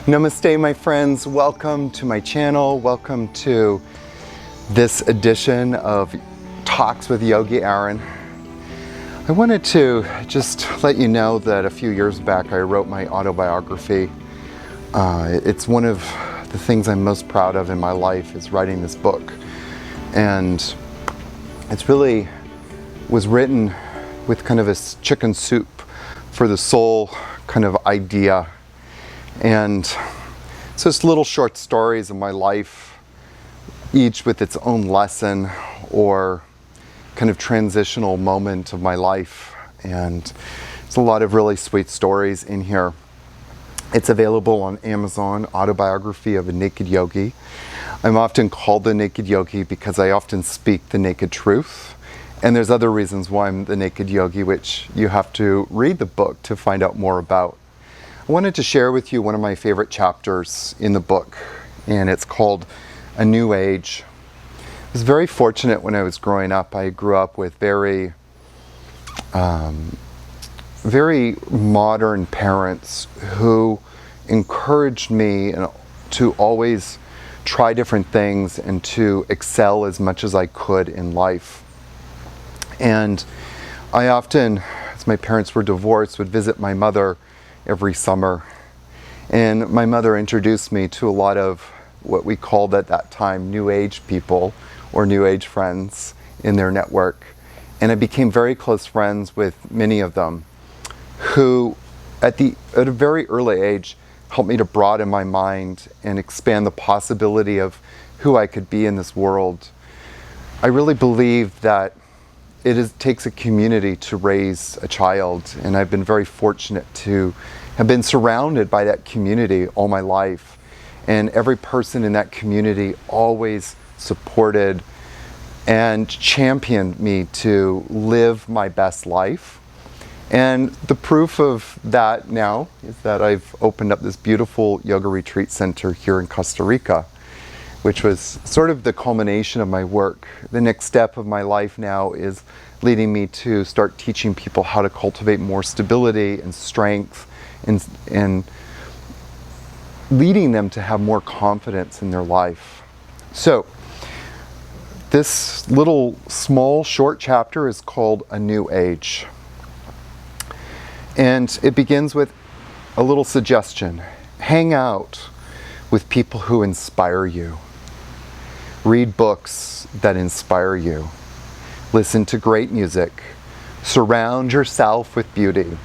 Namaste, my friends. Welcome to my channel. Welcome to this edition of Talks with Yogi Aaron. I wanted to just let you know that a few years back I wrote my autobiography. It's one of the things I'm most proud of in my life is writing this book. And it's really was written with kind of a chicken soup for the soul kind of idea. And it's just little short stories of my life, each with its own lesson or kind of transitional moment of my life. And it's a lot of really sweet stories in here. It's available on Amazon, Autobiography of a Naked Yogi. I'm often called the Naked Yogi because I often speak the naked truth. And there's other reasons why I'm the Naked Yogi, which you have to read the book to find out more about. I wanted to share with you one of my favorite chapters in the book, and it's called A New Age. I was very fortunate when I was growing up. I grew up with very modern parents who encouraged me to always try different things and to excel as much as I could in life. And I often, as my parents were divorced, would visit my mother every summer. And my mother introduced me to a lot of what we called at that time New Age people or New Age friends in their network. And I became very close friends with many of them who at a very early age helped me to broaden my mind and expand the possibility of who I could be in this world. I really believe that it takes a community to raise a child, and I've been very fortunate to have been surrounded by that community all my life. And every person in that community always supported and championed me to live my best life. And the proof of that now is that I've opened up this beautiful yoga retreat center here in Costa Rica, which was sort of the culmination of my work. The next step of my life now is leading me to start teaching people how to cultivate more stability and strength and leading them to have more confidence in their life. So this little small short chapter is called A New Age. And it begins with a little suggestion. Hang out with people who inspire you. Read books that inspire you. Listen to great music. Surround yourself with beauty.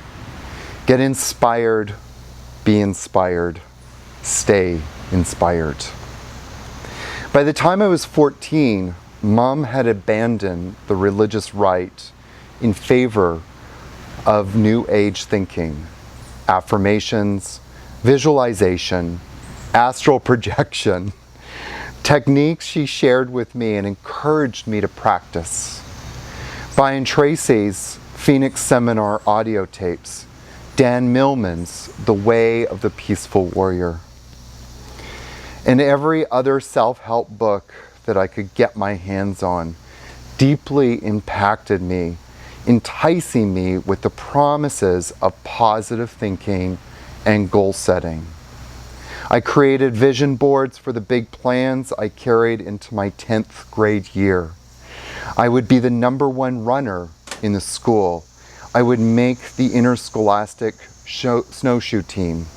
Get inspired. Be inspired. Stay inspired. By the time I was 14, Mom had abandoned the religious right in favor of New Age thinking, affirmations, visualization, astral projection, techniques she shared with me and encouraged me to practice. Brian Tracy's Phoenix Seminar audio tapes, Dan Millman's The Way of the Peaceful Warrior, and every other self-help book that I could get my hands on deeply impacted me, enticing me with the promises of positive thinking and goal setting. I created vision boards for the big plans I carried into my 10th grade year. I would be the #1 runner in the school. I would make the interscholastic snowshoe team.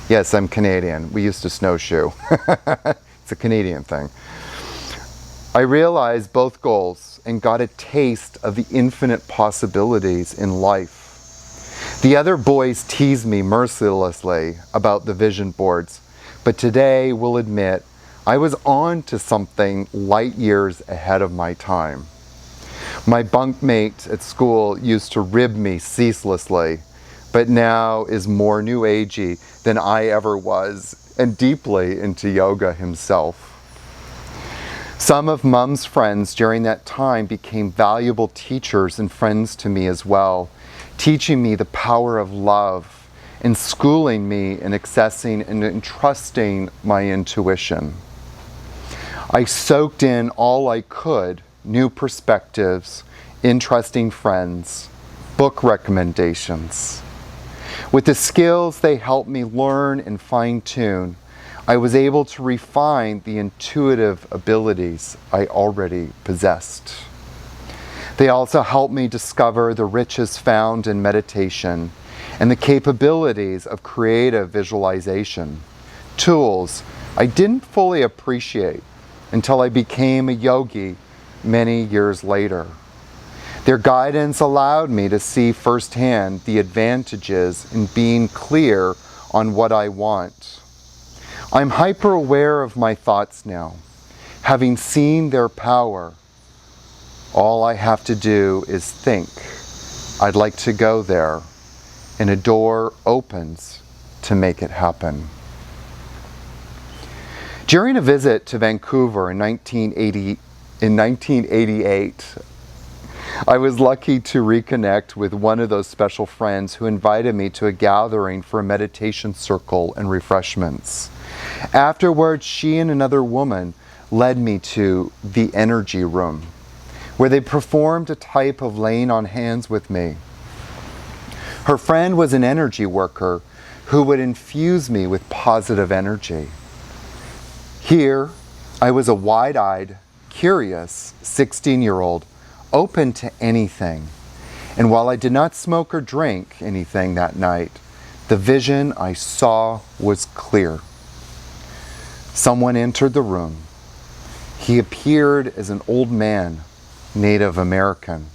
Yes, I'm Canadian. We used to snowshoe. It's a Canadian thing. I realized both goals and got a taste of the infinite possibilities in life. The other boys teased me mercilessly about the vision boards, but today will admit I was on to something light years ahead of my time. My bunkmate at school used to rib me ceaselessly, but now is more New Agey than I ever was and deeply into yoga himself. Some of Mom's friends during that time became valuable teachers and friends to me as well, teaching me the power of love and schooling me in accessing and entrusting my intuition. I soaked in all I could, new perspectives, interesting friends, book recommendations. With the skills they helped me learn and fine-tune, I was able to refine the intuitive abilities I already possessed. They also helped me discover the riches found in meditation and the capabilities of creative visualization, tools I didn't fully appreciate until I became a yogi many years later. Their guidance allowed me to see firsthand the advantages in being clear on what I want. I'm hyper aware of my thoughts now, having seen their power. All I have to do is think, I'd like to go there, and a door opens to make it happen. During a visit to Vancouver in 1988, I was lucky to reconnect with one of those special friends who invited me to a gathering for a meditation circle and refreshments. Afterwards, she and another woman led me to the energy room, where they performed a type of laying on hands with me. Her friend was an energy worker who would infuse me with positive energy. Here, I was a wide-eyed, curious 16-year-old, open to anything. And while I did not smoke or drink anything that night, the vision I saw was clear. Someone entered the room. He appeared as an old man, Native American,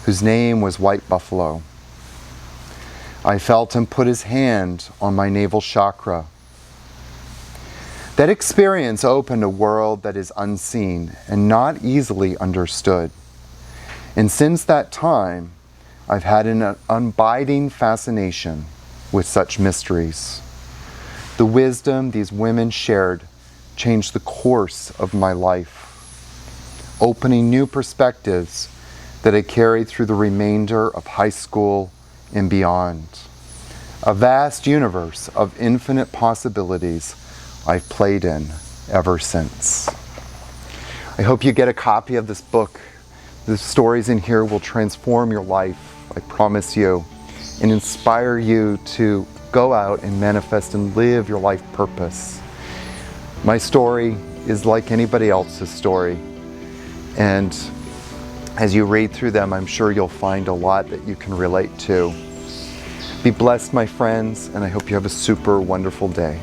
whose name was White Buffalo. I felt him put his hand on my navel chakra. That experience opened a world that is unseen and not easily understood. And since that time, I've had an abiding fascination with such mysteries. The wisdom these women shared changed the course of my life, opening new perspectives that I carried through the remainder of high school and beyond. A vast universe of infinite possibilities I've played in ever since. I hope you get a copy of this book. The stories in here will transform your life, I promise you, and inspire you to go out and manifest and live your life purpose. My story is like anybody else's story, and as you read through them, I'm sure you'll find a lot that you can relate to. Be blessed, my friends, and I hope you have a super wonderful day.